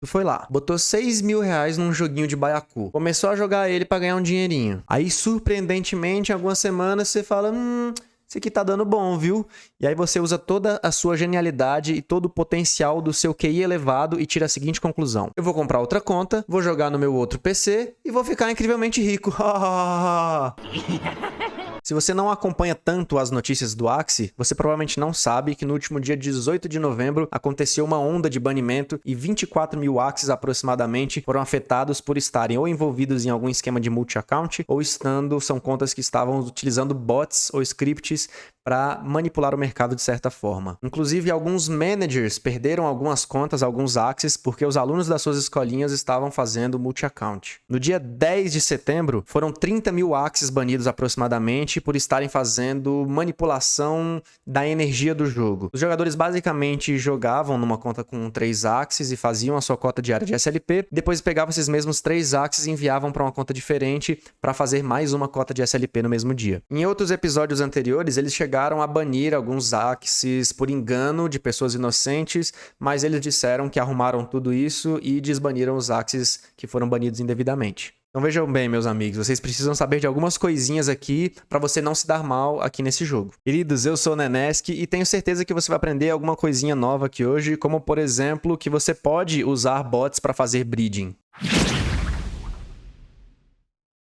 Tu foi lá, botou 6 mil reais num joguinho de baiacu. Começou a jogar ele pra ganhar um dinheirinho. Aí, surpreendentemente, em algumas semanas, você fala, isso aqui tá dando bom, viu? E aí você usa toda a sua genialidade e todo o potencial do seu QI elevado e tira a seguinte conclusão. Eu vou comprar outra conta, vou jogar no meu outro PC e vou ficar incrivelmente rico. Se você não acompanha tanto as notícias do Axie, você provavelmente não sabe que no último dia 18 de novembro aconteceu uma onda de banimento e 24 mil Axies aproximadamente foram afetados por estarem ou envolvidos em algum esquema de multi-account ou são contas que estavam utilizando bots ou scripts para manipular o mercado de certa forma. Inclusive, alguns managers perderam algumas contas, alguns Axies, porque os alunos das suas escolinhas estavam fazendo multi-account. No dia 10 de setembro, foram 30 mil Axies banidos aproximadamente por estarem fazendo manipulação da energia do jogo. Os jogadores basicamente jogavam numa conta com 3 Axies e faziam a sua cota diária de SLP, depois pegavam esses mesmos 3 Axies e enviavam para uma conta diferente para fazer mais uma cota de SLP no mesmo dia. Em outros episódios anteriores, eles chegaram a banir alguns Axies por engano de pessoas inocentes, mas eles disseram que arrumaram tudo isso e desbaniram os Axies que foram banidos indevidamente. Então vejam bem, meus amigos, vocês precisam saber de algumas coisinhas aqui para você não se dar mal aqui nesse jogo. Queridos, eu sou o Nenesk e tenho certeza que você vai aprender alguma coisinha nova aqui hoje, como por exemplo, que você pode usar bots para fazer breeding.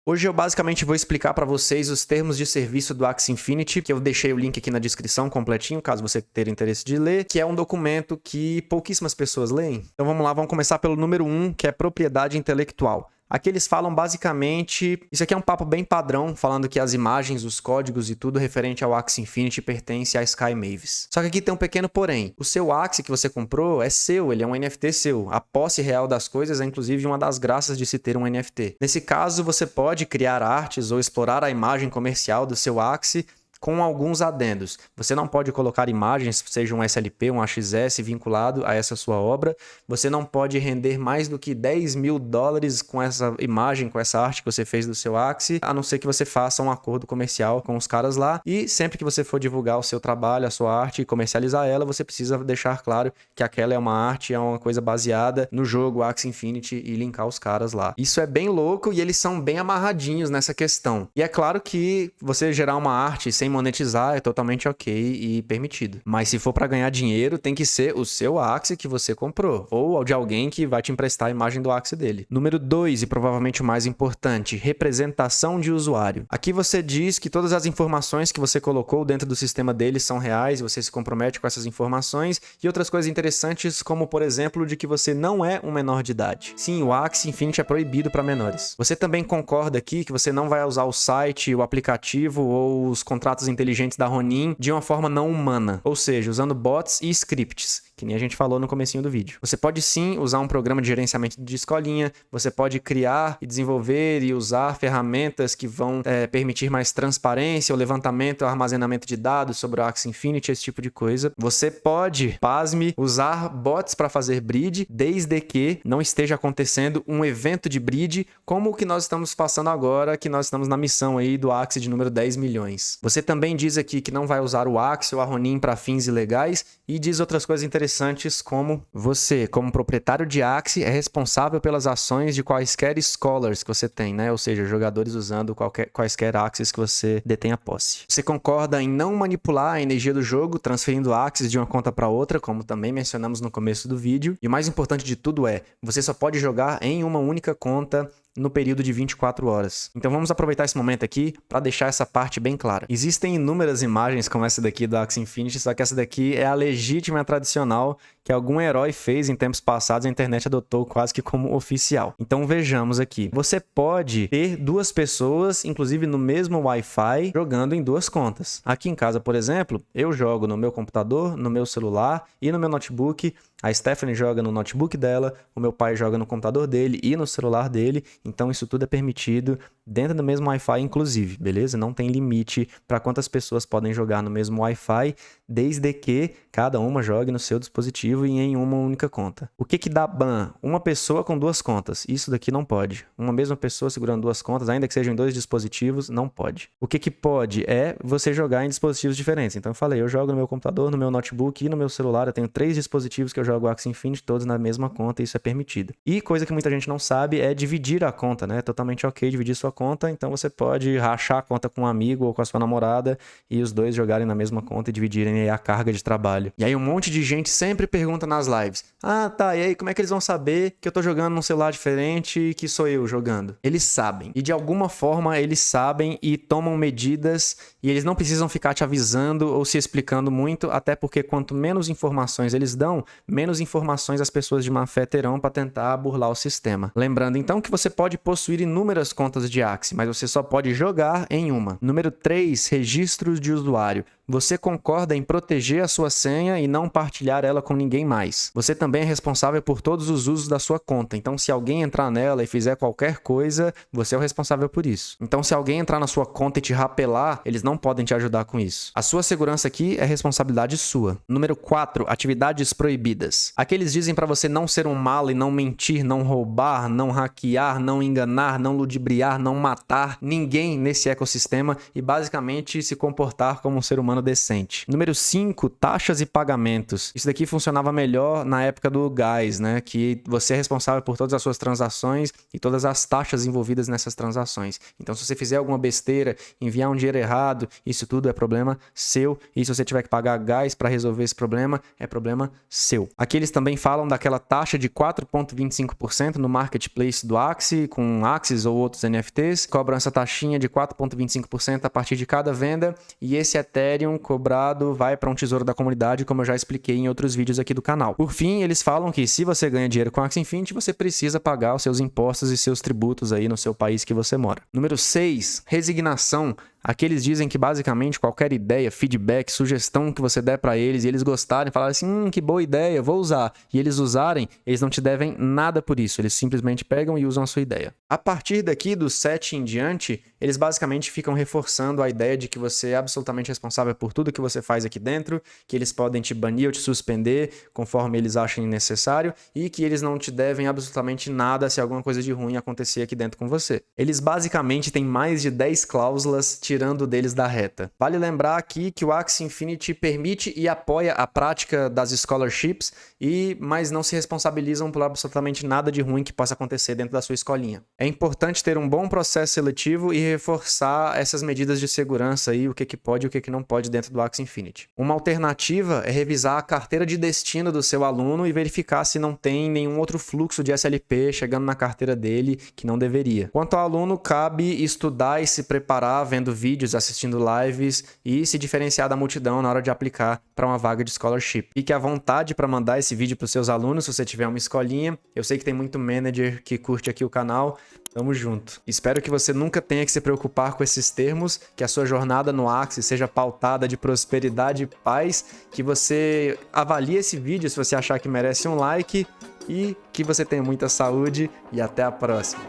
Hoje eu basicamente vou explicar para vocês os termos de serviço do Axie Infinity, que eu deixei o link aqui na descrição completinho, caso você tenha interesse de ler, que é um documento que pouquíssimas pessoas leem. Então vamos lá, vamos começar pelo número 1, que é propriedade intelectual. Aqui eles falam basicamente... Isso aqui é um papo bem padrão, falando que as imagens, os códigos e tudo referente ao Axie Infinity pertence à Sky Mavis. Só que aqui tem um pequeno porém. O seu Axie que você comprou é seu, ele é um NFT seu. A posse real das coisas é inclusive uma das graças de se ter um NFT. Nesse caso, você pode criar artes ou explorar a imagem comercial do seu Axie com alguns adendos. Você não pode colocar imagens, seja um SLP, um AXS vinculado a essa sua obra. Você não pode render mais do que 10 mil dólares com essa imagem, com essa arte que você fez do seu Axie, a não ser que você faça um acordo comercial com os caras lá. E sempre que você for divulgar o seu trabalho, a sua arte e comercializar ela, você precisa deixar claro que aquela é uma arte, é uma coisa baseada no jogo Axie Infinity e linkar os caras lá. Isso é bem louco e eles são bem amarradinhos nessa questão. E é claro que você gerar uma arte sem monetizar é totalmente ok e permitido. Mas se for para ganhar dinheiro, tem que ser o seu Axie que você comprou, ou de alguém que vai te emprestar a imagem do Axie dele. Número 2, e provavelmente o mais importante, representação de usuário. Aqui você diz que todas as informações que você colocou dentro do sistema dele são reais, você se compromete com essas informações, e outras coisas interessantes, como por exemplo, de que você não é um menor de idade. Sim, o Axie Infinity é proibido para menores. Você também concorda aqui que você não vai usar o site, o aplicativo ou os contratos inteligentes da Ronin de uma forma não humana, ou seja, usando bots e scripts, que nem a gente falou no comecinho do vídeo. Você pode sim usar um programa de gerenciamento de escolinha, você pode criar e desenvolver e usar ferramentas que vão permitir mais transparência, o levantamento e o armazenamento de dados sobre o Axie Infinity, esse tipo de coisa. Você pode, pasme, usar bots para fazer breed, desde que não esteja acontecendo um evento de breed, como o que nós estamos passando agora, que nós estamos na missão aí do Axie de número 10 milhões. Você também diz aqui que não vai usar o Axie ou a Ronin para fins ilegais e diz outras coisas interessantes como você, como proprietário de Axie, é responsável pelas ações de quaisquer scholars que você tem, né? Ou seja, jogadores usando quaisquer Axies que você detém a posse. Você concorda em não manipular a energia do jogo, transferindo Axies de uma conta para outra, como também mencionamos no começo do vídeo. E o mais importante de tudo é, você só pode jogar em uma única conta no período de 24 horas. Então vamos aproveitar esse momento aqui para deixar essa parte bem clara. Existem inúmeras imagens como essa daqui do Axie Infinity, só que essa daqui é a legítima e a tradicional que algum herói fez em tempos passados e a internet adotou quase que como oficial. Então vejamos aqui. Você pode ter duas pessoas, inclusive no mesmo Wi-Fi, jogando em duas contas. Aqui em casa, por exemplo, eu jogo no meu computador, no meu celular e no meu notebook. A Stephanie joga no notebook dela, o meu pai joga no computador dele e no celular dele. Então isso tudo é permitido dentro do mesmo Wi-Fi, inclusive, beleza? Não tem limite para quantas pessoas podem jogar no mesmo Wi-Fi, desde que cada uma jogue no seu dispositivo e em uma única conta. O que dá ban? Uma pessoa com 2 contas. Isso daqui não pode. Uma mesma pessoa segurando 2 contas, ainda que sejam em 2 dispositivos, não pode. O que pode é você jogar em dispositivos diferentes. Então eu falei, eu jogo no meu computador, no meu notebook e no meu celular. Eu tenho 3 dispositivos que eu jogo Axie Infinity, todos na mesma conta, e isso é permitido. E coisa que muita gente não sabe é dividir a conta, né? É totalmente ok dividir sua conta, então você pode rachar a conta com um amigo ou com a sua namorada e os dois jogarem na mesma conta e dividirem aí a carga de trabalho. E aí um monte de gente sempre pergunta nas lives, ah, tá, e aí como é que eles vão saber que eu tô jogando num celular diferente e que sou eu jogando? Eles sabem. E de alguma forma eles sabem e tomam medidas e eles não precisam ficar te avisando ou se explicando muito, até porque quanto menos informações eles dão, menos informações as pessoas de má fé terão para tentar burlar o sistema. Lembrando então que você pode possuir inúmeras contas de Axie, mas você só pode jogar em uma. Número 3, registros de usuário. Você concorda em proteger a sua senha e não partilhar ela com ninguém mais. Você também é responsável por todos os usos da sua conta. Então, se alguém entrar nela e fizer qualquer coisa, você é o responsável por isso. Então, se alguém entrar na sua conta e te rapelar, eles não podem te ajudar com isso. A sua segurança aqui é responsabilidade sua. Número 4, atividades proibidas. Aqui eles dizem para você não ser um mala e não mentir, não roubar, não hackear, não enganar, não ludibriar, não matar ninguém nesse ecossistema e basicamente se comportar como um ser humano decente. Número 5, taxas e pagamentos. Isso daqui funcionava melhor na época do gás, né? Que você é responsável por todas as suas transações e todas as taxas envolvidas nessas transações. Então, se você fizer alguma besteira, enviar um dinheiro errado, isso tudo é problema seu. E se você tiver que pagar gás para resolver esse problema, é problema seu. Aqui eles também falam daquela taxa de 4,25% no marketplace do Axie, com Axies ou outros NFTs. Cobram essa taxinha de 4,25% a partir de cada venda. E esse Ethereum cobrado vai para um tesouro da comunidade, como eu já expliquei em outros vídeos aqui do canal. Por fim, eles falam que se você ganha dinheiro com Axie Infinity, você precisa pagar os seus impostos e seus tributos aí no seu país que você mora. Número 6, resignação. Aqui eles dizem que basicamente qualquer ideia, feedback, sugestão que você der para eles e eles gostarem, falarem assim, que boa ideia, vou usar, e eles usarem, eles não te devem nada por isso, eles simplesmente pegam e usam a sua ideia. A partir daqui, do 7 em diante, eles basicamente ficam reforçando a ideia de que você é absolutamente responsável por tudo que você faz aqui dentro, que eles podem te banir ou te suspender conforme eles achem necessário e que eles não te devem absolutamente nada se alguma coisa de ruim acontecer aqui dentro com você. Eles basicamente têm mais de 10 cláusulas tirando deles da reta. Vale lembrar aqui que o Axie Infinity permite e apoia a prática das scholarships, mas não se responsabilizam por absolutamente nada de ruim que possa acontecer dentro da sua escolinha. É importante ter um bom processo seletivo e reforçar essas medidas de segurança aí, o que pode e o que não pode dentro do Axie Infinity. Uma alternativa é revisar a carteira de destino do seu aluno e verificar se não tem nenhum outro fluxo de SLP chegando na carteira dele que não deveria. Quanto ao aluno, cabe estudar e se preparar vendo vídeos, assistindo lives e se diferenciar da multidão na hora de aplicar para uma vaga de scholarship. Fique à vontade para mandar esse vídeo para os seus alunos se você tiver uma escolinha. Eu sei que tem muito manager que curte aqui o canal. Tamo junto. Espero que você nunca tenha que se preocupar com esses termos, que a sua jornada no Axie seja pautada de prosperidade e paz, que você avalie esse vídeo se você achar que merece um like e que você tenha muita saúde e até a próxima.